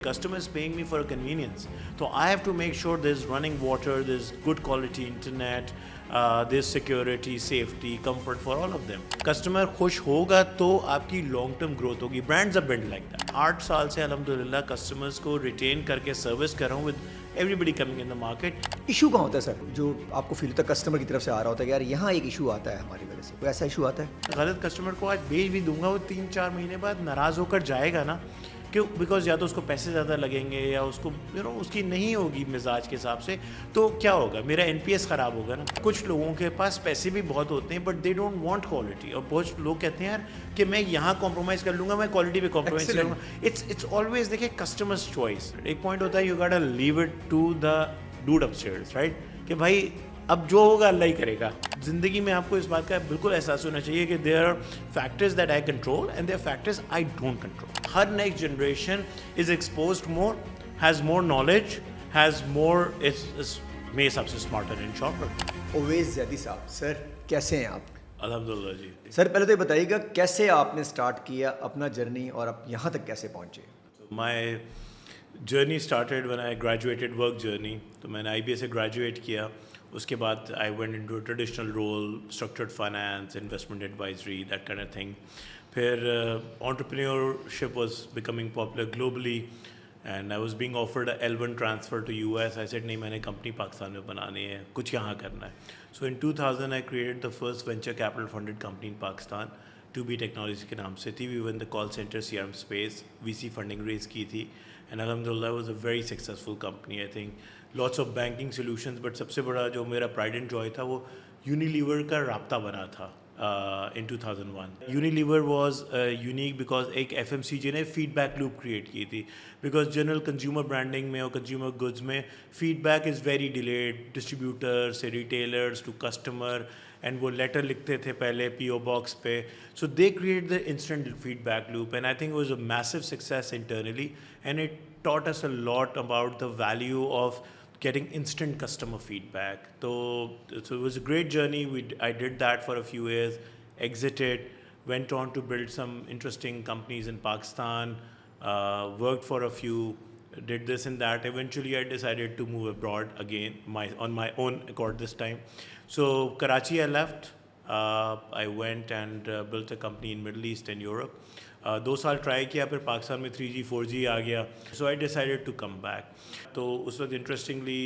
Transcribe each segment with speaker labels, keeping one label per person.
Speaker 1: Customer is paying me for a convenience, so I have to make sure there's running water, there's good quality internet, there's security, safety, comfort for all of them. Customer खुश होगा तो आपकी long term growth होगी. Brands are built like that. 8 साल से अल्हम्दुलिल्लाह customers को retain करके service कर रहा हूँ with everybody coming in the market.
Speaker 2: Issue कहाँ होता है सर, जो आपको फील होता है कस्टमर की तरफ से आ रहा होता है कि यार यहाँ एक इशू आता है हमारी वजह से, कोई ऐसा इशू आता है?
Speaker 1: गलत कस्टमर को आज भेज भी दूंगा, वो 3-4 महीने बाद नाराज़ होकर जाएगा ना, क्यों? बिकॉज या तो उसको पैसे ज़्यादा लगेंगे या उसको उसकी नहीं होगी मिजाज के हिसाब से, तो क्या होगा, मेरा NPS ख़राब होगा ना। कुछ लोगों के पास पैसे भी बहुत होते हैं but they don't want quality, और बहुत लोग कहते हैं यार कि मैं यहाँ कॉम्प्रोमाइज़ कर लूँगा, मैं क्वालिटी पे कॉम्प्रोमाइज़ कर लूँगा। इट्स ऑलवेज देखिए कस्टमर्स चॉइस। एक पॉइंट होता है you got to leave it to the dude upstairs, right, कि भाई अब जो होगा अल्लाह ही करेगा। ज़िंदगी में आपको इस बात का बिल्कुल एहसास होना चाहिए कि there are factors that I control and there factors I don't control. हर next generation is exposed more, has more knowledge, has more, it's मेरे हिसाब से smarter and shorter.
Speaker 2: Owais Zaidi साहब, सर कैसे हैं आप?
Speaker 1: अल्हम्दुलिल्लाह जी।
Speaker 2: सर पहले तो ये बताइएगा कैसे आपने स्टार्ट किया अपना जर्नी और आप यहाँ तक कैसे पहुँचे?
Speaker 1: My journey started when I graduated, work journey. तो मैंने IBA से ग्रेजुएट किया, उसके बाद I went into a traditional role, structured finance, investment advisory, that kind of thing. फिर entrepreneurship was becoming popular globally and I was being offered a L1 transfer to US। I said नहीं, मैंने company Pakistan में बनानी है, कुछ यहाँ करना है। So in 2000 I created the first venture capital funded company in Pakistan, 2B technology के नाम से थी। We were in the call centre CRM space, VC funding raise की थी एंड अल्हम्दुलिल्लाह was a very successful company. I think lots of banking solutions, but सबसे बड़ा जो मेरा प्राइड एंड जॉय था वो यूनिलीवर का राब्ता बना था in 2001। Unilever was unique because एक FMCG ने फीडबैक लूप क्रिएट की थी, बिकॉज जनरल कंज्यूमर ब्रांडिंग में और कंज्यूमर गुड्स में feedback is very delayed, distributor से रिटेलर्स टू कस्टमर, एंड वो लेटर लिखते थे पहले PO बॉक्स पे। So they create the instant feedback loop and I think was a massive success internally and it taught us a lot about the value of getting instant customer feedback. So it was a great journey. I did that for a few years, exited, went on to build some interesting companies in Pakistan, worked for a few, did this and that. Eventually I decided to move abroad again, on my own accord this time. So Karachi I left. I went and built a company in Middle East and Europe. 2 साल try किया, फिर पाकिस्तान में 3G 4G आ गया, so I decided to come back. तो उस वक्त interestingly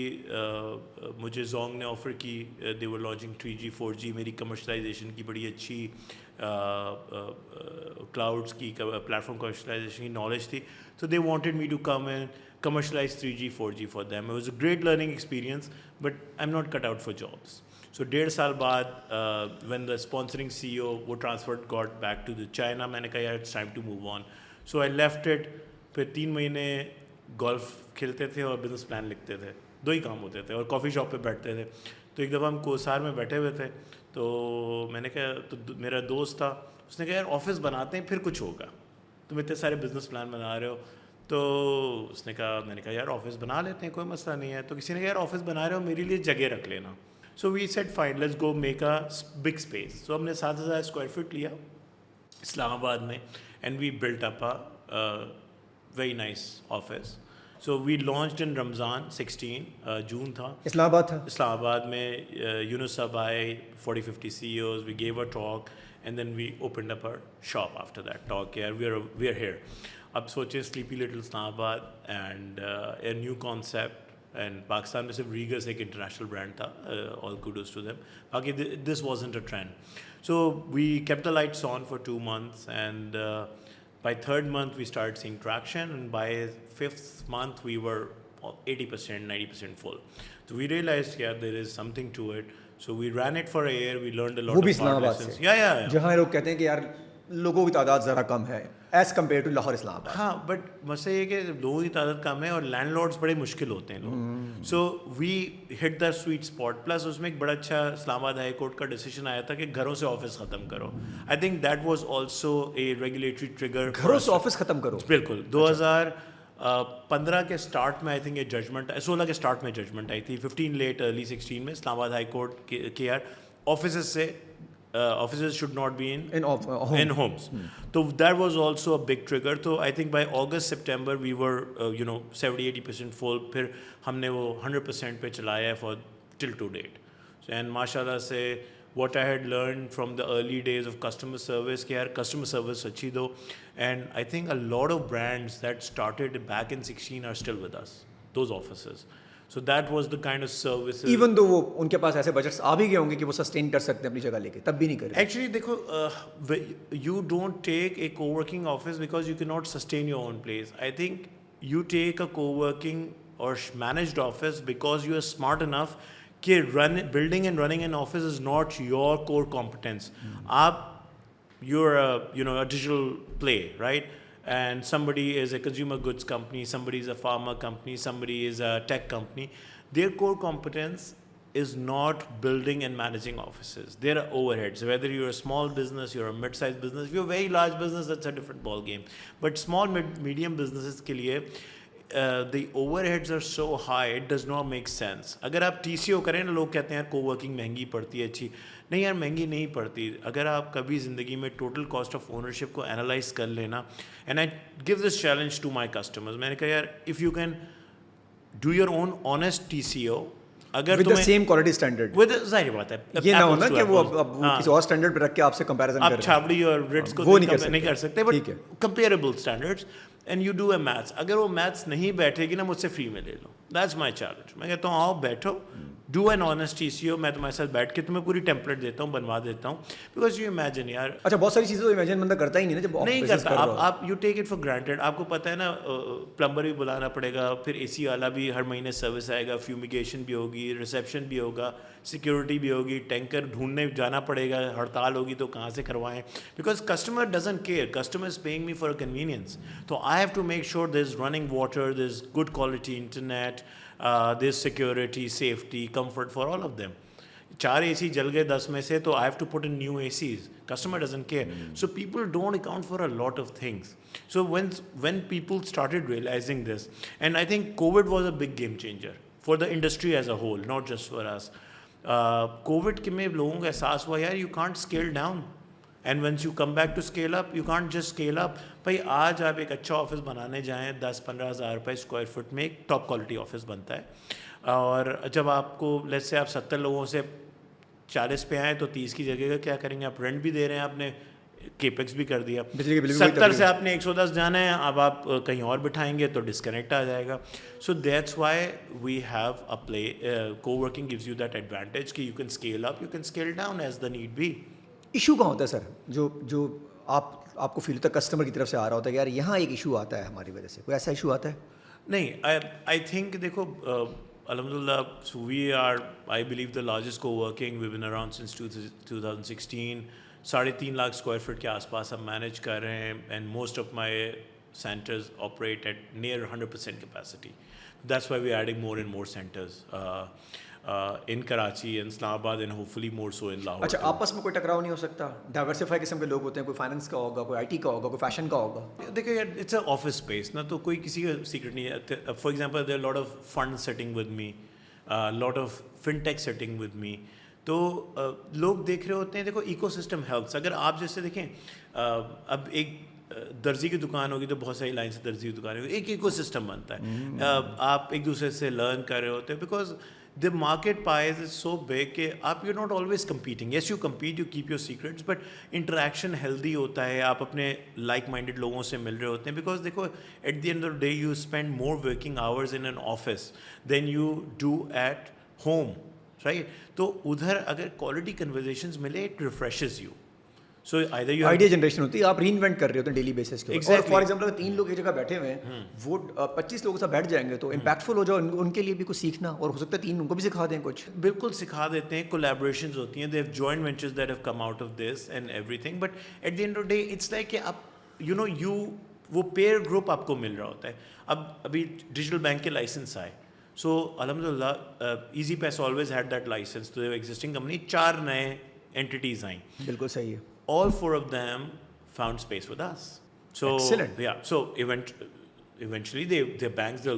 Speaker 1: मुझे जोंग ने ऑफ़र की, दे वर लॉन्चिंग 3G 4G, मेरी कमर्शलाइजेशन की बड़ी अच्छी क्लाउड्स की प्लेटफॉर्म कमर्शलाइजेशन की नॉलेज थी, so they wanted me to come and commercialize 3G 4G for them. It was a great learning experience, but I'm not cut out for jobs. So 1.5 साल बाद when the sponsoring CEO वो transferred got back to the China, मैंने कहा यार it's time to move on. So I left it. फिर 3 महीने golf खेलते थे और बिजनेस प्लान लिखते थे, 2 ही काम होते थे, और कॉफ़ी शॉप पे बैठते थे। तो एक दफ़ा हम कोसार में बैठे हुए थे, तो मैंने कहा, तो मेरा दोस्त था, उसने कहा यार ऑफिस बनाते हैं फिर कुछ होगा, तुम इतने सारे बिजनेस प्लान बना रहे हो। तो उसने कहा, मैंने कहा यार ऑफिस बना लेते हैं, कोई मसला नहीं है। तो किसी ने कहा यार ऑफिस बना रहे हो, मेरे लिए जगह रख लेना। So we said fine, let's go make a big space. So हमने 7,000 स्क्वायर फीट लिया इस्लामाबाद में and we built up a very nice office. So we launched in Ramzan 16 June था,
Speaker 2: इस्लामाबाद था।
Speaker 1: इस्लामाबाद में यूनुस साहब आए, 40-50 CEOs, we gave a talk and then we opened up a shop after that talk. यार we are here. अब सोचे sleepy little Islamabad and a new concept, and Pakistan में सिर्फ रीगर्स एक इंटरनेशनल ब्रांड था, ऑल कुडोस टू देम, बाकी this wasn't a trend. So we kept the lights on for 2 months and by 3rd month we started seeing traction, and by 5th month we were 80%, 90% full. So we realized yeah, there is something to it. So we ran it for a year. We learned a lot
Speaker 2: वो भी
Speaker 1: of hard
Speaker 2: Islamabad
Speaker 1: lessons.
Speaker 2: से,
Speaker 1: Yeah.
Speaker 2: जहाँ लोग कहते हैं कि यार लोगों की तादाद ज़रा कम है as compare to Lahore Islamabad.
Speaker 1: हाँ, बट मसला ये कि लोगों की तादाद कम है और लैंडलॉर्ड्स बड़े मुश्किल होते हैं लोग। So we hit the sweet spot. Plus उसमें एक बड़ा अच्छा इस्लामाबाद हाई कोर्ट का डिसीजन आया था कि घरों से ऑफिस ख़त्म करो। I think that was also a regulatory trigger.
Speaker 2: घरों से ऑफिस ख़त्म करो,
Speaker 1: बिल्कुल। 2015 के स्टार्ट में आई थिंक ये जजमेंट, 16 के स्टार्ट में जजमेंट आई थी, 15 लेट अर्ली 16 में इस्लामाबाद हाई कोर्ट के यार ऑफिस से offices should not be in
Speaker 2: home.
Speaker 1: in homes. So that was also a big trigger. So I think by August September we were 70-80% full. फिर हमने वो 100% पे चलाया है for till to date. And माशाल्लाह से what I had learned from the early days of customer service कि यार customer service अच्छी दो. And I think a lot of brands that started back in 16 are still with us, those offices. So that was the kind of services.
Speaker 2: Even though वो उनके पास ऐसे budgets आ भी गए होंगे कि वो सस्टेन कर सकते हैं अपनी जगह लेके, तब भी नहीं करें.
Speaker 1: Actually, देखो, you don't take a co-working office because you cannot sustain your own place. I think you take a co-working or managed office because you are smart enough कि building and running an office is not your core competence. You're a digital play, right? And somebody is a consumer goods company, somebody is a pharma company, somebody is a tech company. Their core competence is not building and managing offices. There are overheads. Whether you're a small business, you're a mid-sized business, if you're a very large business, that's a different ball game. But small, medium businesses के लिए the overheads are so high, it does not make sense. अगर आप TCO करें ना, लोग कहते हैं यार co-working महंगी पड़ती है, अच्छी नहीं यार, महंगी नहीं पड़ती. अगर आप कभी ज़िंदगी में टोटल कॉस्ट ऑफ ओनरशिप को एनालाइज कर लेना, and I give this challenge to my customers, मैंने कहा यार if you can do your own honest TCO, अगर
Speaker 2: with the same quality standard,
Speaker 1: with जाहिर बात है
Speaker 2: ये ना हो ना कि वो किसी और स्टैंडर्ड पे रख के आपसे कंपैरिजन कर रहे हैं.
Speaker 1: आप छाबड़ी और रिट्स को
Speaker 2: वो
Speaker 1: नहीं कर सकते, but comparable standards. And you do a maths, अगर वो मैथ्स नहीं बैठेगी ना, मुझसे फ्री में ले लो. That's my challenge. मैं कहता हूँ आओ बैठो, डू एन ऑनेस्ट TCO. मैं तुम्हारे साथ बैठ के तुम्हें पूरी टेम्पलेट देता हूँ, बनवा देता हूँ. बिकॉज यू इमेजिन यार,
Speaker 2: अच्छा बहुत सारी चीज़ें तो इमेजिन बंदा करता ही नहीं ना जब
Speaker 1: नहीं करता. आप you take it for granted. आपको पता है ना, प्लम्बर भी बुलाना पड़ेगा, फिर AC वाला भी हर महीने सर्विस आएगा, फ्यूमिगेशन भी होगी, रिसेप्शन भी होगा, सिक्योरिटी भी होगी, टैंकर ढूंढने जाना पड़ेगा, हड़ताल होगी तो कहाँ से करवाएं. Because customer doesn't care, customer is paying me for a convenience. तो I have to make sure there is running water, there is good quality internet, there is security, safety, comfort for all of them. 4 AC जल गए 10 में से, तो I have to put in new ACs. Customer doesn't care. So people don't account for a lot of things. So when people started realizing this, and I think COVID was a big game changer for the industry as a whole, not just for us. COVID के में लोगों को एहसास हुआ यार, you can't scale down, and once you come back to scale up, you can't just scale up. भाई आज आप एक अच्छा ऑफिस बनाने जाएं 10-15 हज़ार रुपये स्क्वायर फुट में एक टॉप क्वालिटी ऑफिस बनता है, और जब आपको लेट्स से आप 70 लोगों से 40 पे आए तो 30 की जगह का क्या करेंगे. आप रेंट भी दे रहे हैं, आपने केपेक्स भी कर दिया. 70 से आपने 110 जाना है, अब आप कहीं और बिठाएंगे तो डिस्कनेक्ट आ जाएगा. So that's why we have a play. Coworking gives you that advantage कि you can scale up, you can scale down as the need be.
Speaker 2: Issue कहाँ होता है सर, जो आपको फील होता है कस्टमर की तरफ से आ रहा होता है कि यार यहाँ एक इशू आता है हमारी वजह से, कोई ऐसा इशू आता है?
Speaker 1: नहीं, आई थिंक देखो, Alhamdulillah, so we are, I believe, the largest co-working. We've been around since 2016. 3.5 lakh square feet के आसपास हम मैनेज कर रहे हैं, and most of my centers operate at near 100% capacity. That's why we're adding more and more centers in Karachi and Islamabad, and hopefully more so in Lahore.
Speaker 2: अच्छा, आपस में कोई टकराव नहीं हो सकता? डाइवर्सिफाई किस्म के लोग होते हैं, कोई फाइनेंस का होगा, कोई IT का होगा, कोई फैशन का होगा.
Speaker 1: देखिए यार, इट्स अ ऑफिस स्पेस ना, तो कोई किसी का सीक्रेट नहीं है. For example there lot of fund setting with me, lot of fintech setting with me. तो लोग देख रहे होते हैं, देखो इकोसिस्टम हेल्प्स. अगर आप जैसे देखें, अब एक दर्जी की दुकान होगी तो बहुत सारी लाइन से दर्जी की दुकान होगी, एक इकोसिस्टम बनता है. आप एक दूसरे से लर्न कर रहे होते हैं, because the market pie is so big कि आप you're not always competing. Yes, you compete, you keep your secrets, but interaction healthy होता है, आप अपने like-minded लोगों से मिल रहे होते हैं. Because देखो, at the end of the day, you spend more working hours in an office than you do at home, right? तो उधर अगर quality conversations मिले, it refreshes you. So either you
Speaker 2: idea generation होती है, आप reinvent कर रहे होते हैं डेली बेसिस के ऊपर.
Speaker 1: Exactly.
Speaker 2: और फॉर एग्जांपल अगर 3 लोग एक जगह बैठे हुए हैं, वो 25 लोगों से बैठ जाएंगे तो इम्पैक्टफुल हो जाओ उनके लिए भी कुछ सीखना, और हो सकता है 3 उनको भी सिखा दें कुछ.
Speaker 1: बिल्कुल सिखा देते हैं. कोलैबोरेशंस होती हैं, they have joint ventures that have come out of this and everything. But at the end of the day it's like कि आप वो पेयर ग्रुप आपको मिल रहा होता है. अब अभी डिजिटल बैंक के लाइसेंस आए, सो अल्हम्दुलिल्लाह ईजी पैसा ऑलवेज हैड दैट लाइसेंस. तो एग्जिस्टिंग कंपनी 4 नए एंटिटीज आई.
Speaker 2: बिल्कुल सही है.
Speaker 1: All 4 of them found space with us. So
Speaker 2: excellent.
Speaker 1: Yeah. So eventually, their banks,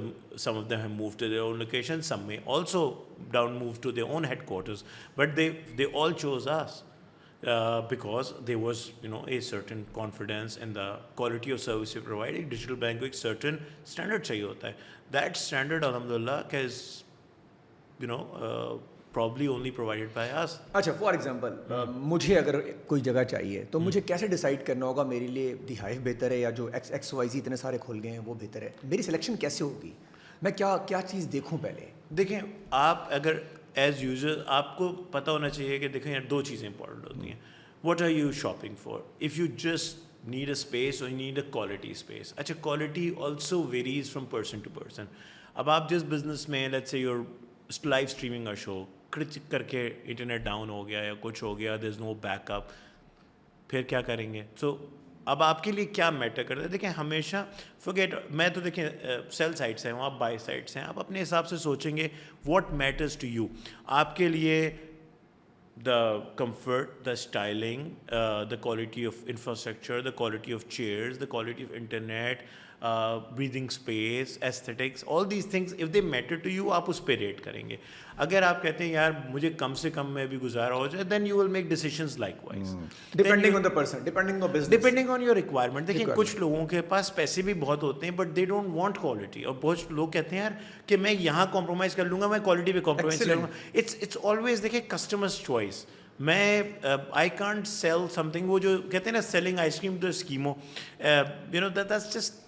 Speaker 1: some of them have moved to their own locations. Some may also move to their own headquarters. But they all chose us. because there was a certain confidence in the quality of service we provide. एक digital bank को एक certain standard चाहिए होता है. That standard alhamdulillah is probably only provided by us.
Speaker 2: अच्छा, for example मुझे अगर कोई जगह चाहिए तो मुझे कैसे डिसाइड करना होगा मेरे लिए दी हाइव बेहतर है या जो XYZ इतने सारे खुल गए हैं वो बेहतर है? मेरी सिलेक्शन कैसे होगी? मैं क्या क्या चीज़ देखूं पहले?
Speaker 1: देखें, आप अगर एज यूजर आपको पता होना चाहिए कि देखें यार दो चीज़ें इंपॉर्टेंट होती हैं. What are you shopping for? If you just need a space और you need a quality space. अच्छा, quality also varies from person to person. अब आप जिस बिजनेस में let's say your live streaming a show करके internet down हो गया या कुछ हो गया, देयर इज़ नो बैकअप, फिर क्या करेंगे? सो अब आपके लिए क्या मैटर करता है? देखिए, हमेशा फॉरगेट, मैं तो देखें सेल साइड से हूँ, आप बाय साइड से हैं, आप अपने हिसाब से सोचेंगे व्हाट मैटर्स टू यू. आपके लिए the comfort, the styling, the quality of infrastructure, the quality of chairs, the quality of internet, breathing space, aesthetics, all these things, if they matter to you, आप उस पर rate करेंगे. अगर आप कहते हैं यार मुझे कम से कम में भी गुजारा हो जाए, then you will make decisions likewise.
Speaker 2: Depending on the person, depending on business,
Speaker 1: depending on your requirement. देखिए, कुछ लोगों के पास पैसे भी बहुत होते हैं, but they don't want quality. और बहुत लोग कहते हैं यार कि मैं यहाँ कॉम्प्रोमाइज कर लूँगा, मैं क्वालिटी पे कॉम्प्रोमाइज कर लूँगा. It's always देखिए कस्टमर्स चॉइस. मैं आई कांट सेल समथिंग, वो जो कहते हैं ना selling ice cream to Eskimos, that's just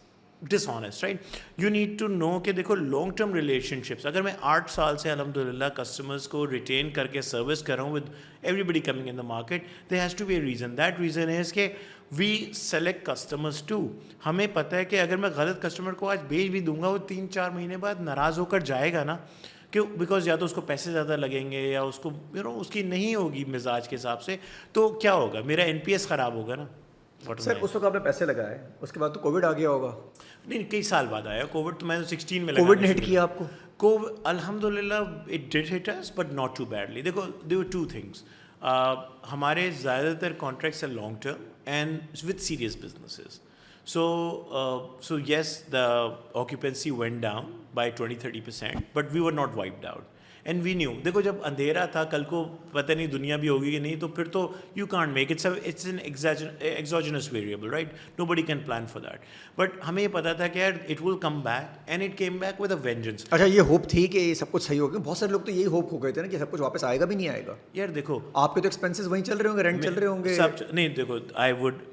Speaker 1: dishonest, right? You need to know कि देखो लॉन्ग टर्म रिलेशनशिप्स, अगर मैं 8 साल से अल्हम्दुलिल्लाह कस्टमर्स को रिटेन करके सर्विस कर रहा हूँ with everybody coming in the market, there has to be a reason. That reason is कि वी सेलेक्ट कस्टमर्स टू. हमें पता है कि अगर मैं गलत कस्टमर को आज भेज भी दूंगा, वो 3-4 महीने बाद नाराज़ होकर जाएगा ना, क्यों? बिकॉज या तो उसको पैसे ज़्यादा लगेंगे या उसको उसकी नहीं होगी मिजाज के हिसाब से, तो क्या होगा? मेरा NPS ख़राब होगा ना.
Speaker 2: सर उस वक्त आपने पैसे लगाए, उसके बाद तो कोविड आ गया होगा.
Speaker 1: नहीं, कई साल बाद आया कोविड. तो मैंने 16 में
Speaker 2: कोविड ने हिट किया आपको?
Speaker 1: कोविड अल्हम्दुलिल्लाह it did hit us, but not too badly. देखो, देयर वर 2 थिंग्स. हमारे ज़्यादातर contracts are long term and with serious businesses. So yes, the occupancy went down by 20-30%, but we were not wiped out. And we knew, देखो जब अंधेरा था, कल को पता नहीं दुनिया भी होगी कि नहीं, तो फिर तो you can't make it. It's an exogenous variable, right? Nobody can plan for that. But हमें ये पता था कि यार it will come back, and it came back with a vengeance.
Speaker 2: अच्छा, ये होप थी कि सब कुछ सही होगा. बहुत सारे लोग तो यही होप हो गए थे ना कि सब कुछ वापस आएगा भी नहीं आएगा.
Speaker 1: यार देखो,
Speaker 2: आपके तो एक्सपेंसेस वहीं चल रहे होंगे, रेंट चल रहे होंगे.
Speaker 1: सब नहीं, देखो, I would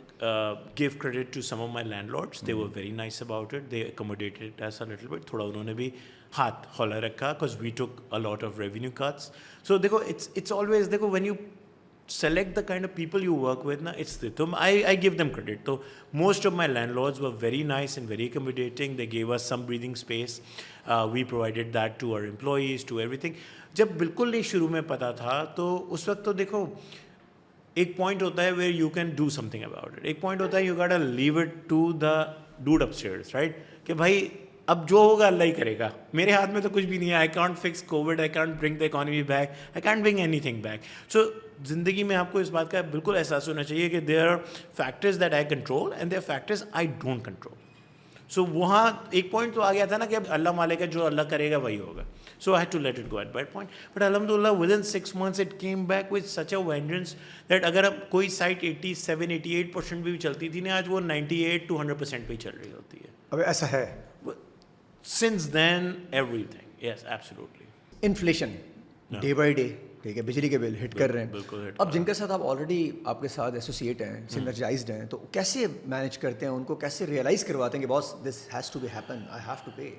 Speaker 1: give credit to some of my landlords. They were very nice about it. They accommodated us a little bit. थोड़ा उन्होंने भी हाथ हौला रखा, because we took a lot of revenue cuts. So देखो, it's always, देखो, when you select the kind of people you work with, ना, it's तो I give them credit. So most of my landlords were very nice and very accommodating. They gave us some breathing space. We provided that to our employees, to everything. जब बिल्कुल नहीं शुरू में पता था, तो उस वक्त तो देखो एक पॉइंट होता है where you can do something about it. एक पॉइंट होता है you got to leave it to the dude upstairs, right? कि भाई अब जो होगा अल्लाह ही करेगा, मेरे हाथ में तो कुछ भी नहीं है. I can't fix COVID, I can't bring the economy back, I can't bring anything back. So ज़िंदगी में आपको इस बात का बिल्कुल एहसास होना चाहिए कि there are factors that I control and there factors I don't control. So वहाँ एक पॉइंट तो आ गया था ना कि अब अल्लाह मालिक है, जो अल्लाह करेगा वही होगा. So I had to let it go at that point. But alhamdulillah, within 6 months it came back with such a vengeance that अगर अब कोई साइट 87-88% भी चलती थी ना, आज वो 98-100% पे ही चल रही होती है.
Speaker 2: अब ऐसा है?
Speaker 1: Since then, everything. Yes, absolutely.
Speaker 2: Inflation, day by day, ठीक है, बिजली के बिल हिट कर रहे हैं.
Speaker 1: बिल्कुल हिट.
Speaker 2: अब जिनके साथ आप ऑलरेडी आपके साथ एसोसिएट हैं, सिनर्जाइज्ड हैं, तो कैसे मैनेज करते हैं उनको, कैसे रियलाइज करवाते हैं कि boss this has to be happen, I have to pay?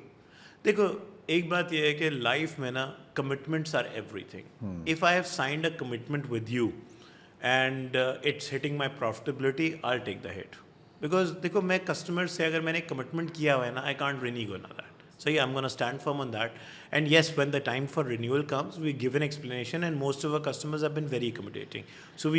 Speaker 1: देखो, एक बात यह है कि लाइफ में ना commitments are everything. If I have signed a commitment with you and it's hitting my profitability, I take the hit. Because देखो, मैं कस्टमर से अगर मैंने कमिटमेंट किया हुआ है ना, I can't renew on that. So yeah, I'm going to stand firm on that. And yes, when the time for renewal comes, we give an explanation, and most of our customers have been very accommodating. So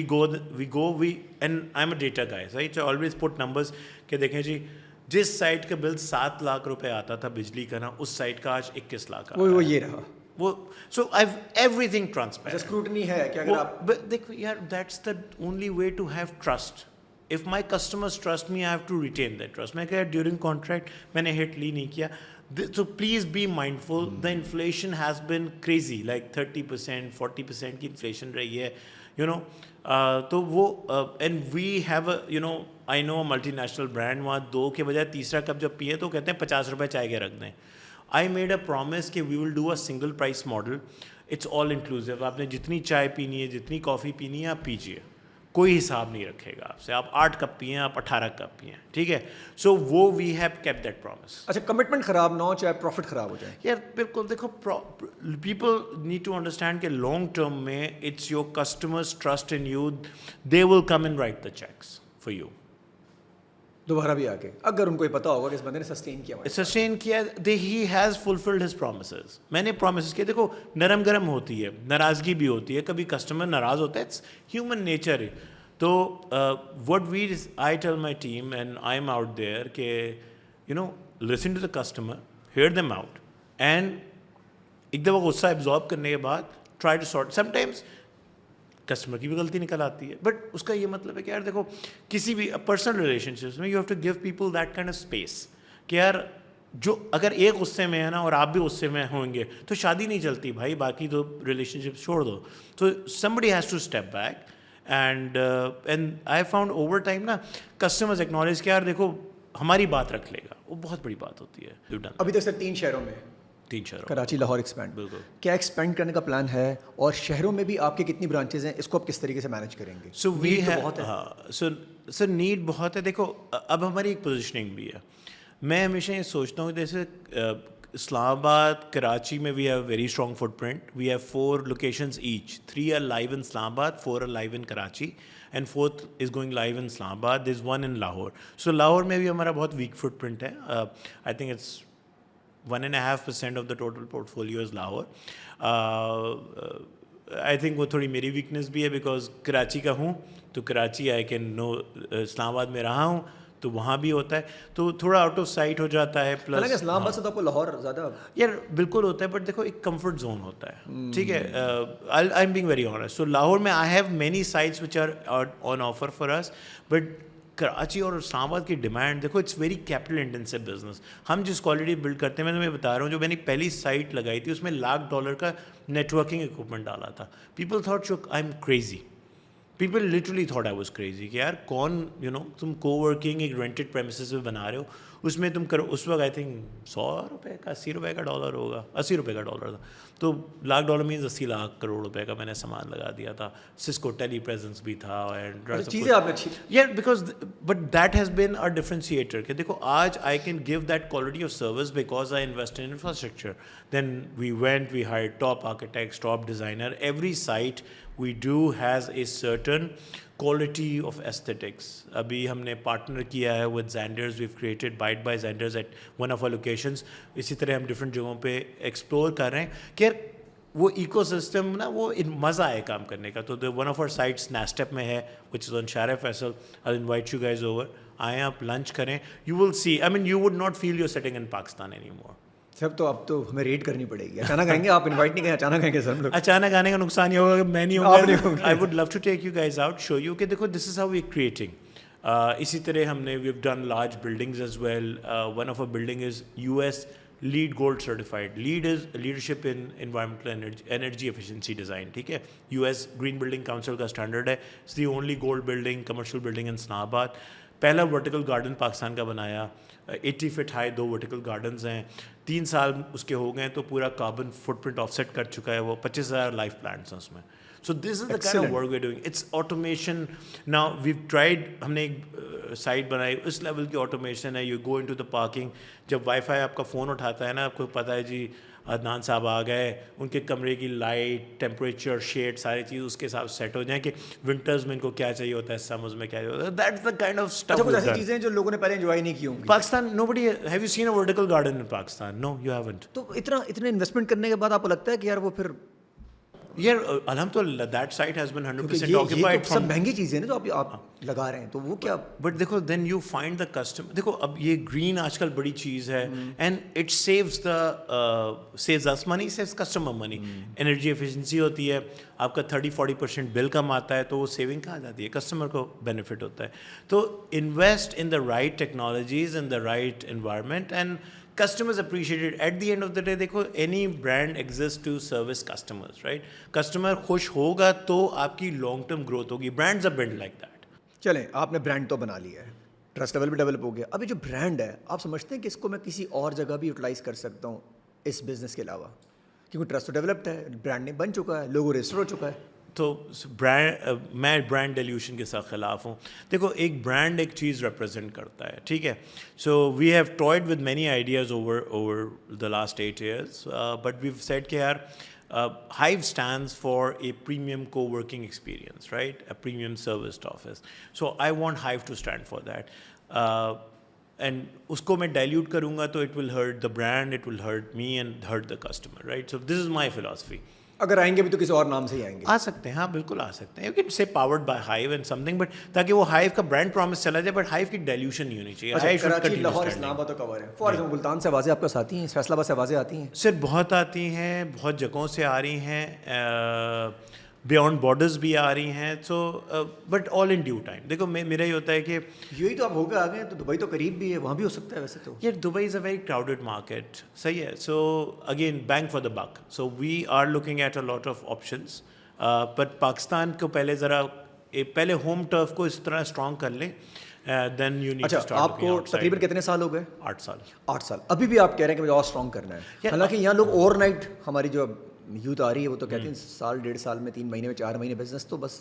Speaker 1: and I'm a data guy, right? So I always put numbers कि देखें जी, जिस site का bill 7 lakh रुपए आता था बिजली का ना, उस साइट का आज 21 लाख आता है.
Speaker 2: वो ये रहा
Speaker 1: वो. So I've everything transparent.
Speaker 2: Scrutiny है कि अगर आप,
Speaker 1: but देखो यार, that's the only way to have trust. If my customers trust me, I have to retain that trust. मैं क्या during contract मैंने hit ली नहीं किया. So please be mindful. The inflation has been crazy, like 30%, 40% की inflation रही है. You know तो वो and we have you know I know multinational brand वहाँ 2 के बजाय तीसरा कप जब पिए तो कहते हैं 50 रुपये चाय के रख दें. आई मेड अ प्रॉमिस कि we will do a single price model. It's all inclusive. आपने जितनी चाय पीनी है, जितनी कॉफ़ी पीनी है, आप पीजिए, कोई हिसाब नहीं रखेगा आपसे. आप 8 कप पिए, आप 18 कप पिए, ठीक है. सो वो we have kept that promise.
Speaker 2: अच्छा, कमिटमेंट खराब ना हो, चाहे प्रॉफिट खराब हो जाए.
Speaker 1: यार बिल्कुल देखो, पीपल नीड टू अंडरस्टैंड कि लॉन्ग टर्म में it's your customers trust in you. They will come and write the cheques for you.
Speaker 2: दोबारा भी आके अगर उनको ये पता होगा कि इस बंदे ने सस्टेन किया हुआ है.
Speaker 1: सस्टेन किया, they he has fulfilled his promises. मैंने प्रोमिस किए. देखो नरम गरम होती है, नाराज़गी भी होती है, कभी कस्टमर नाराज़ होता है, इट्स ह्यूमन नेचर है. तो what we I tell my team and I am out there के you know listen to the customer, hear them out, and एक दफ़ा गुस्सा एब्जॉर्ब करने के बाद try to sort. Sometimes customer की भी गलती निकल आती है, बट उसका ये मतलब है कि यार देखो, किसी भी पर्सनल रिलेशनशिप्स में you have to give people that kind of space कि यार जो अगर एक गुस्से में है ना और आप भी गुस्से में होंगे तो शादी नहीं चलती भाई, बाकी तो रिलेशनशिप छोड़ दो. तो somebody has to step back and I found over time ना कस्टमर्स एक्नॉलेज कि यार देखो हमारी बात रख लेगा, वो बहुत बड़ी बात होती है.
Speaker 2: अभी तक सर 3 शहरों में,
Speaker 1: 3 शहरों,
Speaker 2: कराची, लाहौर एक्सपैंड.
Speaker 1: बिल्कुल.
Speaker 2: क्या एक्सपेंड करने का प्लान है, और शहरों में भी आपके कितनी ब्रांचेज हैं, इसको आप किस तरीके से मैनेज करेंगे?
Speaker 1: सो वी
Speaker 2: Need तो
Speaker 1: है,
Speaker 2: बहुत है.
Speaker 1: हाँ. सो नीड बहुत है. देखो अब हमारी एक पोजिशनिंग भी है. मैं हमेशा ये सोचता हूँ जैसे इस्लामाबाद, कराची में we have very strong footprint. We have 4 locations each. 3 are live in Islamabad, 4 are live in Karachi, and 4th is going live in Islamabad. This 1 in Lahore. So Lahore में भी हमारा बहुत वीक फुटप्रिंट है. I think it's 1.5% of the total portfolio is Lahore. I think वो थोड़ी मेरी weakness भी है, बिकॉज कराची का हूँ तो Karachi I can know. Islamabad में रहा हूँ तो वहाँ भी होता है, तो थोड़ा आउट ऑफ साइट हो जाता है. प्लस
Speaker 2: इस्लामाबाद से तो आपको लाहौर ज़्यादा.
Speaker 1: यार बिल्कुल होता है, बट देखो एक कंफर्ट जोन होता है, ठीक है. I am being very honest. So Lahore में I have many sites which are on offer for us, but Karachi और इस्लामाबाद की डिमांड देखो, it's very capital intensive business. हम जिस क्वालिटी बिल्ड करते हैं, मैं तुम्हें बता रहा हूँ, जो मैंने पहली साइट लगाई थी उसमें $1,00,000 का नेटवर्किंग इक्विपमेंट डाला था. People thought I am crazy. People literally thought I was crazy कि यार कौन यू नो तुम कोवर्किंग एक रेंटेड प्रेमिसेस में बना रहे हो, उसमें तुम करो. उस वक्त आई थिंक $100 का, $80 का डॉलर होगा, $80 का डॉलर था. तो $1,00,000 मीन्स 80 लाख करोड़ रुपए का मैंने सामान लगा दिया था. सिस्को टेली प्रेजेंस भी था एंड
Speaker 2: चीज़ें आपने अच्छी.
Speaker 1: Yeah, because but that has been our differentiator. कि देखो आज I can give that quality of service because I invest in infrastructure. Then we hired top architects, top designer. Every site we do has a certain quality of aesthetics. अभी हमने partner किया है with Xanders. We've created Byte by Xanders at one of our locations. इसी तरह हम different जगहों पे explore कर रहे हैं कि यार वो इकोसिस्टम ना, वो मज़ा आए काम करने का. तो one of our sites NASTP में है, which is on Shahrah Faisal. I invite you guys over. आए आप लंच करें, you will see. I mean you would not feel your setting in Pakistan any more.
Speaker 2: सब तो अब तो हमें रेट करनी पड़ेगी. अचानक आएंगे आप, इनवाइट नहीं करें, अचानक आएंगे सर हम लोग.
Speaker 1: अचानक आने का नुकसान ये होगा कि मैं नहीं होगा. I would love to take you guys out, show you कि देखो this is how we creating. इसी तरह हमने we have done large buildings as well. One of a building is US LEED Gold certified. LEED is leadership in environmental energy efficiency design. ठीक है, US Green Building Council का standard है. It's the only gold building, commercial building in Islamabad. पहला vertical garden Pakistan का बनाया. 80 feet high 2 vertical gardens हैं. 3 साल उसके हो गए तो पूरा कार्बन फुटप्रिंट ऑफसेट कर चुका है वो. 25,000 लाइफ प्लांट्स हैं उसमें. So this is the kind of work we're doing. It's automation. Now we've tried, हमने एक साइट बनाई, उस लेवल की ऑटोमेशन है. You go into the parking, जब वाईफाई आपका फ़ोन उठाता है ना, आपको पता है जी अदनान साहब आ गए, उनके कमरे की लाइट, टेम्परेचर, शेड, सारी चीज़ उसके हिसाब से सेट हो जाए कि विंटर्स में इनको क्या चाहिए होता है, समर्स में क्या चाहिए होता है. That's the kind of stuff.
Speaker 2: कुछ ऐसी चीज़ें जो लोगों ने पहले एंजॉय नहीं की होंगी.
Speaker 1: Pakistan, nobody have you seen a vertical garden in Pakistan? No, you haven't.
Speaker 2: तो इतने इन्वेस्टमेंट करने के बाद आपको लगता है कि यार वो फिर
Speaker 1: यार अल्हम्दुलिल्लाह दैट साइट हैज़ बीन 100%
Speaker 2: ये
Speaker 1: ऑक्यूपाइड.
Speaker 2: तो सब महंगी चीज़ें ना जो आप लगा रहे हैं, तो वो क्या.
Speaker 1: बट देखो then you find the customer. देखो अब ये ग्रीन आजकल बड़ी चीज़ है, and it saves us money, saves customer money. Energy efficiency होती है, आपका 30-40% बिल कम आता है, तो वो सेविंग कहाँ जाती है, कस्टमर को बेनिफिट होता है. तो invest in the right technologies, in the right environment, and customers appreciate it. At the end of the day, देखो any brand exists to service customers, right? Customer खुश होगा तो आपकी long term growth होगी. Brands are built like that.
Speaker 2: चलें, आपने brand तो बना लिया है, ट्रस्ट लेवल भी डेवलप हो गया। अभी जो ब्रांड है, आप समझते हैं कि इसको मैं किसी और जगह भी यूटिलाइज कर सकता हूँ इस बिजनेस के अलावा? क्योंकि ट्रस्ट तो डेवलप्ड है, ब्रांड ने बन चुका है, लोगो रजिस्टर हो चुका है।
Speaker 1: तो मैं ब्रांड डेल्यूशन के साथ ख़िलाफ़ हूँ। देखो एक ब्रांड एक चीज़ रिप्रेजेंट करता है, ठीक है? So we have toyed with many ideas over the last 8 years, but we said कि यार Hive stands for a premium co-working experience, right? A premium serviced office. So I want Hive to stand for that. And उसको मैं dilute करूँगा तो it will hurt the brand, it will hurt me and hurt the customer, right? So this is my philosophy.
Speaker 2: अगर आएंगे भी तो किसी और नाम से ही आएंगे।
Speaker 1: आ सकते हैं, हाँ बिल्कुल आ सकते हैं। You can say powered by hive and something, but ताकि वो हाइव का ब्रांड प्रॉमिस चला जाए, बट हाइव की डाइल्यूशन नहीं होनी चाहिए।
Speaker 2: अच्छा,
Speaker 1: Hive should
Speaker 2: Karachi,
Speaker 1: continue
Speaker 2: Lahore,
Speaker 1: standing.
Speaker 2: Islamabad तो कवर है। फॉर एग्जाम्पल मुल्तान से आवाज़ें आपके साथ ही हैं, फैसलाबाद से आवाज़ें आती हैं?
Speaker 1: सर बहुत आती हैं, बहुत जगहों से आ रही हैं, बियॉन्ड बॉर्डर्स भी आ रही हैं। So but all in due time. देखो मेरा ये होता है कि
Speaker 2: यही तो आप होकर आ गए, तो दुबई तो करीब भी है, वहाँ भी हो सकता है वैसे तो।
Speaker 1: यार Dubai is a very crowded market, सही है। So again bank for the buck, so we are looking at a lot of options, but Pakistan को पहले होम टर्फ को इस तरह स्ट्रॉन्ग कर लें, देन यू नीड टू
Speaker 2: अच्छा,
Speaker 1: स्टार्ट लुकिंग
Speaker 2: आपको
Speaker 1: आउटसाइड।
Speaker 2: तकरीबन कितने साल हो गए?
Speaker 1: 8 साल।
Speaker 2: 8 साल। अभी भी आप कह रहे हैं कि मुझे और स्ट्रॉन्ग करना है।
Speaker 1: यार,
Speaker 2: हालांकि यहाँ लोग ओवरनाइट, हमारी जो यूथ आ रही है वो तो कहते हैं साल 1.5 साल में, 3 महीने में, 4 महीने बिजनेस तो बस।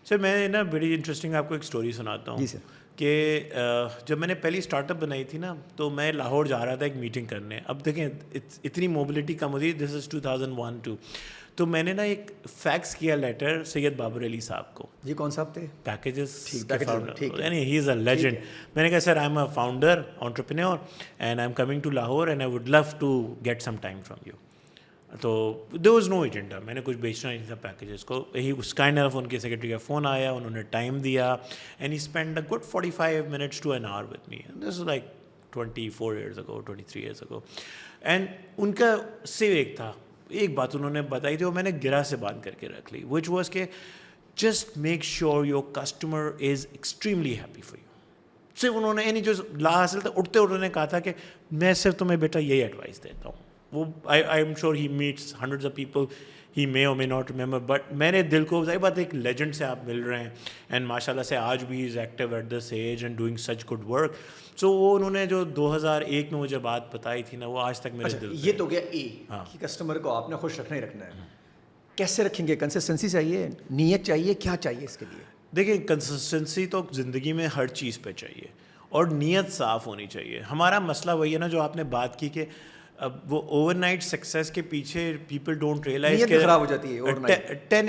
Speaker 1: सर मैं ना बड़ी इंटरेस्टिंग आपको एक स्टोरी सुनाता हूँ।
Speaker 2: जी सर।
Speaker 1: कि जब मैंने पहली स्टार्टअप बनाई थी ना, तो मैं लाहौर जा रहा था एक मीटिंग करने। अब देखें इतनी मोबिलिटी कम होती, दिस इज़ 2001-2। तो मैंने ना एक फैक्स किया लेटर सैयद बाबर अली साहब को।
Speaker 2: ये कौन साहब थे?
Speaker 1: पैकेजेस
Speaker 2: ठीक,
Speaker 1: के
Speaker 2: Packages,
Speaker 1: फाउंडर,
Speaker 2: ठीक है।
Speaker 1: यानी ही इज़ अ लेजेंड। मैंने कहा sir I am a founder entrepreneur and I am coming to Lahore and I would love to get some time from you. तो देयर वाज नो एजेंडा, मैंने कुछ बेचना नहीं था पैकेजेस को। ही उस काइंड ऑफ, उनके सेक्रेटरी का फ़ोन आया, उन्होंने टाइम दिया and he spend a good 45 minutes to an hour with me. This is like 24 years ago, 23 years ago। And उनका सिर्फ एक बात उन्होंने बताई थी, वो मैंने गिरा से बांध करके रख ली, विच वॉज के just make sure your customer is extremely happy for you. सिर्फ उन्होंने यानी जो लास्ट तक उठते उन्होंने कहा था कि मैं सिर्फ तुम्हें बेटा यही एडवाइस देता हूँ। वो I am sure he meets hundreds of people, he may और मे नॉट रिमेंबर, बट मैंने दिल को, सही बात है, एक लेजेंड से आप मिल रहे हैं एंड माशाल्लाह से आज भी is active at this age and doing such good work. So वो उन्होंने जो 2001 में मुझे बात बताई थी ना, वो आज तक मेरे दिल
Speaker 2: ये तो गया ए,
Speaker 1: हाँ।
Speaker 2: कि कस्टमर को आपने खुश रखना ही रखना है। कैसे रखेंगे? कंसिस्टेंसी चाहिए, नीयत चाहिए, क्या चाहिए इसके लिए?
Speaker 1: देखिए कंसिस्टेंसी तो ज़िंदगी में हर चीज़ पे चाहिए और नीयत साफ़ होनी चाहिए। हमारा मसला वही है ना जो आपने बात की कि अब वो ओवरनाइट सक्सेस के पीछे पीपल डोंट रियलाइज
Speaker 2: नीयत खराब हो जाती है overnight.
Speaker 1: 10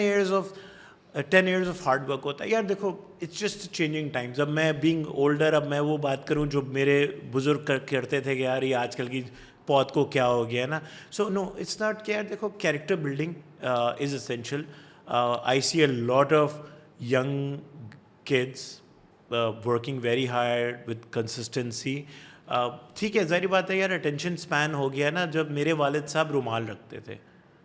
Speaker 1: years of hard work होता है। यार देखो इट्स जस्ट चेंजिंग टाइम्स। अब मैं बीइंग ओल्डर, अब मैं वो बात करूँ जो मेरे बुजुर्ग करते थे कि यार ये आजकल की पौध को क्या हो गया ना। सो नो इट्स नॉट कि यार देखो character building is essential. I see a lot of young kids working very hard with consistency. ठीक है, ज़ाहिर बात है यार, अटेंशन स्पैन हो गया ना। जब मेरे वालिद साहब रुमाल रखते थे,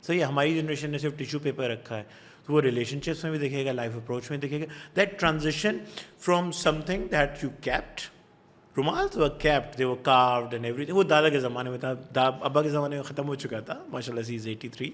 Speaker 1: सही है, हमारी जनरेशन ने सिर्फ टिश्यू पेपर रखा है, तो वो रिलेशनशिप्स में भी दिखेगा, लाइफ अप्रोच में दिखेगा। That transition from something that you kept, रुमाल्स were kept, they were carved and everything. वो दादा के ज़माने में था, अब्बा के ज़माने में ख़त्म हो चुका था, माशाल्लाह से इज़ 83।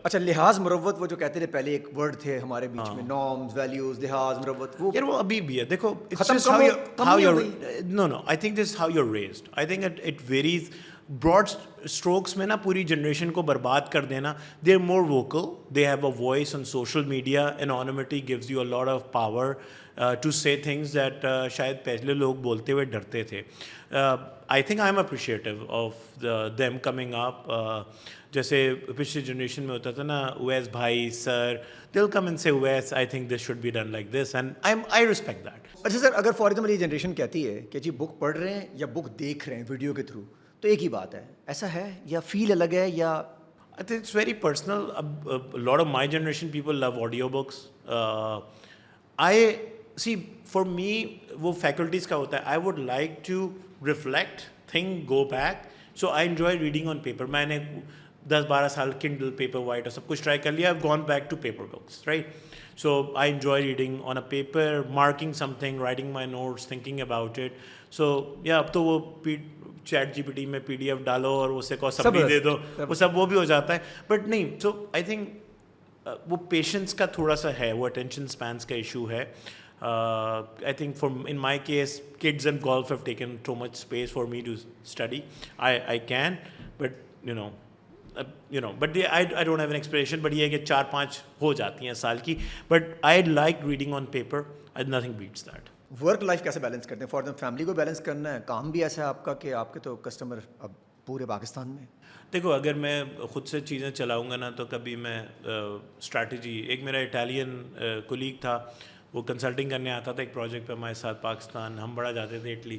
Speaker 2: अच्छा, लिहाज मुरव्वत, वो जो कहते थे पहले एक वर्ड थे हमारे बीच में, नॉर्म्स, वैल्यूज, लिहाज मुरव्वत, वो
Speaker 1: यार वो अभी भी है। देखो
Speaker 2: खत्म कम नहीं हो गई।
Speaker 1: No I think this how you are raised. I think it varies. Broad strokes में ना पूरी जनरेशन को बर्बाद कर देना। They are more vocal, they have a voice on social media, anonymity gives you a lot of power to say things that शायद पहले लोग बोलते हुए डरते थे। I think I am appreciative of them coming up. जैसे पिछली generation में होता था ना, उवैस भाई सर, दिल कम एंड से Uwais I think this should be done like this and I respect that.
Speaker 2: अच्छा सर, अगर फॉर एग्जाम्पल ये जनरेशन कहती है कि जी बुक पढ़ रहे हैं या बुक देख रहे हैं वीडियो के थ्रू, तो एक ही बात है, ऐसा है या फील अलग है या?
Speaker 1: I think it's very personal. A lot of my generation people love audiobooks. I see, for me, वो faculties का होता है. I would like to reflect, think, go back. So I enjoy reading on paper. मैंने 10-12 साल Kindle, Paperwhite और सब कुछ try कर लिया. I've gone back to paper books, right? So I enjoy reading on a paper, marking something, writing my notes, thinking about it. सो या अब तो वो चैट जीपीटी में PDF डालो और उसे को
Speaker 2: सब
Speaker 1: समरी दे दो,
Speaker 2: सब-
Speaker 1: वो सब वो भी हो जाता है. बट नहीं, सो आई थिंक वो पेशेंस का थोड़ा सा है, वो अटेंशन स्पैन्स का इशू है. I think in my case, kids and golf have taken so much space for me to study. I can, but but I don't have an expiration. But ये है कि 4-5 हो जाती हैं साल की. But I like reading on paper. Nothing beats that.
Speaker 2: Work life कैसे balance करते हैं? फॉर द फैमिली को बैलेंस करना है, काम भी ऐसा है आपका कि आपके तो कस्टमर अब पूरे पाकिस्तान में.
Speaker 1: देखो, अगर मैं खुद से चीज़ें चलाऊंगा ना, तो कभी मैं स्ट्रैटेजी, एक मेरा इटालियन कोलीग था, वो कंसल्टिंग करने आता था एक प्रोजेक्ट पे हमारे साथ पाकिस्तान, हम बड़ा जाते थे इटली.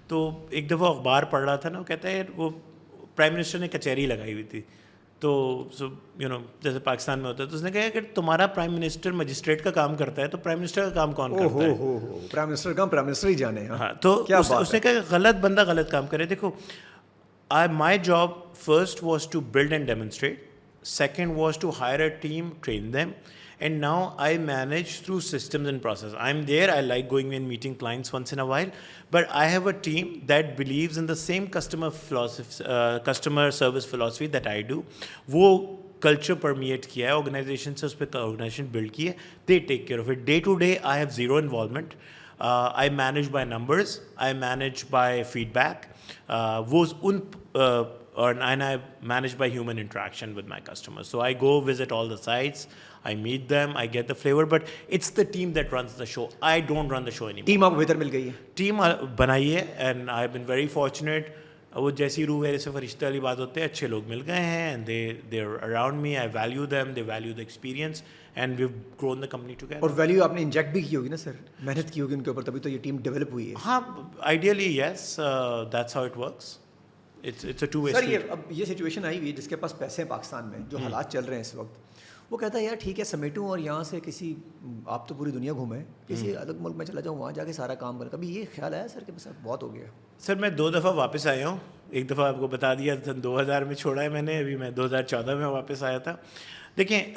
Speaker 1: तो एक दफ़ा अखबार पढ़ रहा था ना, वो कहता है वो प्राइम मिनिस्टर ने कचहरी लगाई हुई थी. तो जैसे पाकिस्तान में होता है, तो उसने कहा कि तुम्हारा प्राइम मिनिस्टर मजिस्ट्रेट का काम करता है, तो प्राइम मिनिस्टर का काम कौन करता है?
Speaker 2: प्राइम मिनिस्टर का प्राइम मिनिस्टर ही जाने.
Speaker 1: हाँ, तो उसने कहा गलत बंदा गलत काम करे. देखो, my job first was to build and demonstrate. Second was to hire a team, train them. And now I manage through systems and process. I'm there. I like going and meeting clients once in a while. But I have a team that believes in the same customer service philosophy that I do. वो culture permeate किया है organization से, उस पर organization build की है. They take care of it. Day to day, I have zero involvement. I manage by numbers. I manage by feedback. And I manage by human interaction with my customers. So I go visit all the sites, I meet them, I get the flavor, but it's the team that runs the show. I don't run the show anymore.
Speaker 2: Team आपको बेहतर मिल गई है?
Speaker 1: Team बनाई है, and I've been very fortunate. वो जैसी रूह है, जैसे फरिश्ते वाली बात होते हैं, अच्छे लोग मिल गए हैं, and they're around me. I value them, they value the experience, and we've grown the company together.
Speaker 2: और वैल्यू आपने इंजेक्ट भी की होगी ना सर, मेहनत की होगी उनके ऊपर, तभी तो ये टीम डेवलप हुई है.
Speaker 1: हाँ, ideally yes, that's how it works. It's a two-way
Speaker 2: sir,
Speaker 1: street.
Speaker 2: अब ये सिचुएशन आई हुई है जिसके पास पैसे हैं पाकिस्तान में, जो हालात चल रहे हैं इस वक्त, वो कहता है यार ठीक है समेटूं और यहाँ से किसी, आप तो पूरी दुनिया घूमे, किसी अलग मुल्क में चला जाऊँ, वहाँ जाके सारा काम करें. कभी ये ख्याल आया सर कि बस अब बहुत हो गया?
Speaker 1: सर, मैं 2 दफ़ा वापस आया हूँ. एक दफ़ा आपको बता दिया था, 2000 में छोड़ा है मैंने, अभी मैं 2014 में वापस आया था. देखें,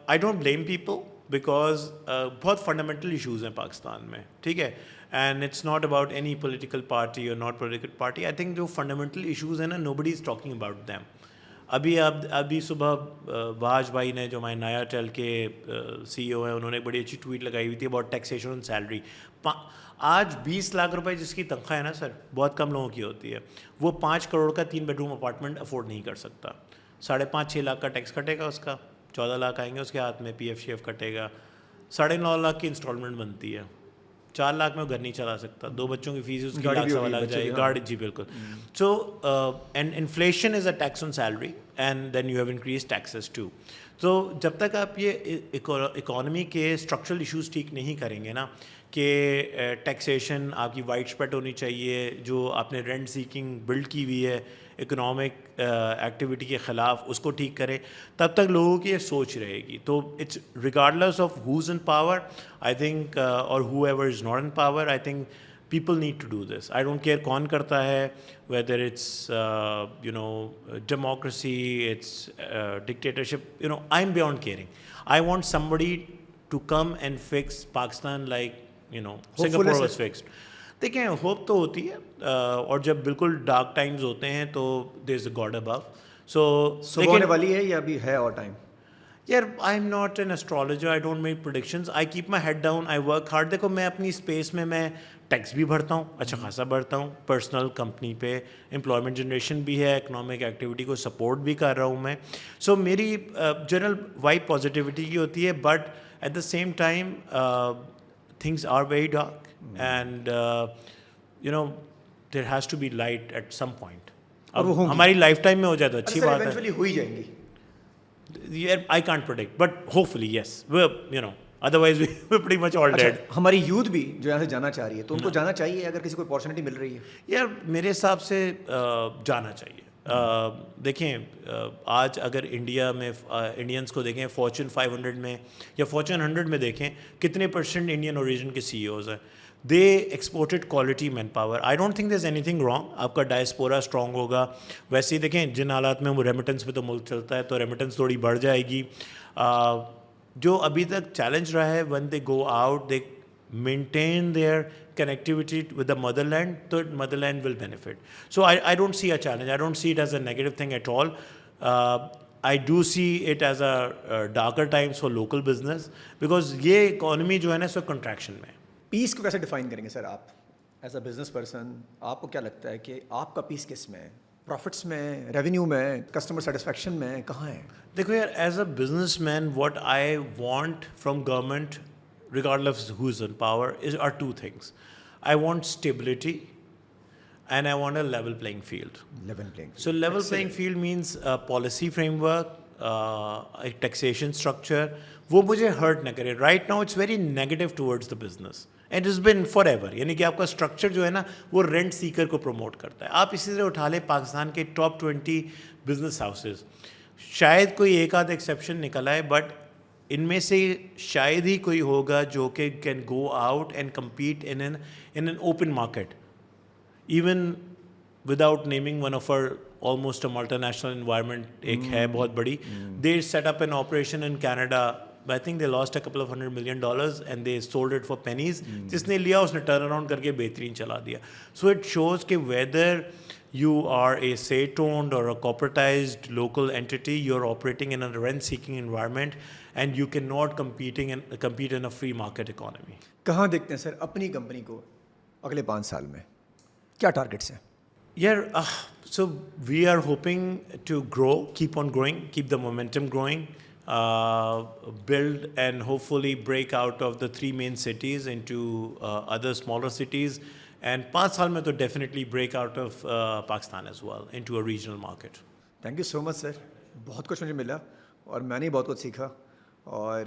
Speaker 1: I don't blame people because बहुत फंडामेंटल इश्यूज़ हैं पाकिस्तान में, ठीक है. And it's not about any political party और not political party. I think जो फंडामेंटल इश्यूज़ हैं ना, nobody is talking about them. अभी सुबह वाज भाई ने, जो हमारे नया टेल के CEO हैं, उन्होंने एक बड़ी अच्छी ट्वीट लगाई हुई थी अबाउट टैक्सेशन ऑन सैलरी. आज 20 लाख रुपए जिसकी तनख्वाह है ना सर, बहुत कम लोगों की होती है, वो 5 करोड़ का 3 बेडरूम अपार्टमेंट अफोर्ड नहीं कर सकता. 5.5-6 लाख का टैक्स कटेगा उसका, 14 लाख आएंगे उसके हाथ में, PF शेफ कटेगा, 9.5 लाख की इंस्टॉलमेंट बनती है, 4 लाख में वो घर नहीं चला सकता, 2 बच्चों की फीस उसकी लाख सवा लाख जाएगी, गाड़ी. जी बिल्कुल. So and inflation is a tax on salary, and then you have increase taxes too. तो जब तक आप ये इकोनॉमी के स्ट्रक्चरल इश्यूज ठीक नहीं करेंगे ना, कि टैक्सेशन आपकी वाइड स्प्रेड होनी चाहिए, जो आपने रेंट सीकिंग बिल्ड की हुई है इकोनॉमिक एक्टिविटी के ख़िलाफ़, उसको ठीक करें, तब तक लोगों की ये सोच रहेगी. तो it's regardless of who's in power, I think, और whoever is not in power, I think people need to do this. I don't care कौन करता है, whether it's democracy, it's dictatorship, I'm beyond caring. I want somebody to come and fix Pakistan like Singapore was fixed. देखें, hope तो होती है, और जब बिल्कुल डार्क टाइम्स होते हैं तो there is a God above. So
Speaker 2: सुबह होने वाली है या अभी है और टाइम?
Speaker 1: यार, I am not an astrologer, I don't make predictions, I keep my head down, I work hard. देखो, मैं अपनी स्पेस में मैं टैक्स भी भरता हूँ, अच्छा खासा भरता हूँ, पर्सनल कंपनी पे एम्प्लॉयमेंट जनरेशन भी है, इकोनॉमिक एक्टिविटी को सपोर्ट भी कर रहा हूँ मैं. सो मेरी जनरल वाइब पॉजिटिविटी की होती है, but at the same time things are very dark, and there has to be light at some point. अब हमारी लाइफ टाइम में हो जाए तो अच्छी बात है.
Speaker 2: इवेंचुअली हो ही जाएंगी.
Speaker 1: Yeah, I can't predict, but hopefully yes. Otherwise we're pretty much all dead.
Speaker 2: हमारी यूथ भी जो यहाँ से जाना चाह रही है, तो उनको जाना चाहिए अगर किसी को अपॉर्चुनिटी मिल रही है?
Speaker 1: यार, मेरे हिसाब से जाना चाहिए. देखें, आज अगर इंडिया में इंडियंस को देखें, फॉर्च्यून 500 में या फॉर्च्यून 100 में देखें, कितने % इंडियन ओरिजिन के CEOs हैं. They exported quality manpower. I don't think there is anything wrong. आपका डायस्पोरा स्ट्रॉन्ग होगा. वैसे ही देखें, जिन हालात में वो रेमिटेंस पे तो मुल्क चलता है, तो रेमिटेंस थोड़ी बढ़ जाएगी. जो अभी तक चैलेंज रहा है, when they go out, they maintain their connectivity with the motherland, the motherland will benefit. So I don't see a challenge. I don't see it as a negative thing at all. I do see it as a darker times for local business because ये economy जो है ना सो contraction में है.
Speaker 2: Piece को कैसे define करेंगे sir आप एज अ बिजनेस पर्सन? आपको क्या लगता है कि आपका पीस किस में है? प्रॉफिट्स में, रेवेन्यू में, कस्टमर सेटिस्फैक्शन में, कहाँ है?
Speaker 1: देखो यार, as a businessman what I want from government regardless who is in power are two things. I want stability and I want a level playing field.
Speaker 2: Level playing
Speaker 1: So level playing field means a policy framework, a taxation structure. वो मुझे hurt ना करे. Right now it's very negative towards the business. And it's been forever. यानी कि आपका structure जो है ना वो rent seeker को promote करता है. आप इसी तरह उठा ले पाकिस्तान के top 20 business houses. शायद कोई एक आध exception निकला है, but इनमें से शायद ही कोई होगा जो कि can go out and compete in an open market even without naming one of our almost a multinational environment एक है बहुत बड़ी. They set up an operation in Canada. I think they lost a couple of $100 million and they sold it for pennies. जिसने लिया उसने turn around करके बेहतरीन चला दिया. सो इट शोज़ कि whether you are a state-owned or a corporatized local entity, you're operating in a rent-seeking environment and you cannot compete in a free market economy.
Speaker 2: कहाँ देखते हैं सर अपनी company को अगले 5 साल में? क्या टारगेट्स हैं?
Speaker 1: Yeah, so we are hoping to grow, keep on growing, keep the momentum growing, build and hopefully break out of the 3 main cities into other smaller cities. And 5 साल में तो definitely break out of Pakistan as well into a regional market.
Speaker 2: Thank you so much sir. बहुत कुछ मुझे मिला और मैंने बहुत कुछ सीखा. और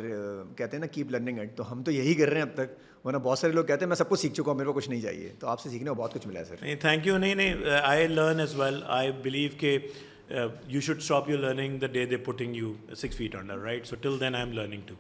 Speaker 2: कहते हैं ना कीप लर्निंग इट, तो हम तो यही कर रहे हैं अब तक. वरना बहुत सारे लोग कहते हैं मैं सब कुछ सीख चुका हूँ, मेरे को कुछ नहीं चाहिए. तो आपसे सीखने को बहुत कुछ मिला है सर.
Speaker 1: नहीं, थैंक यू. नहीं, I learn as well. I believe के you should stop your learning the day they're putting you 6 feet under, right? So till then I'm learning too.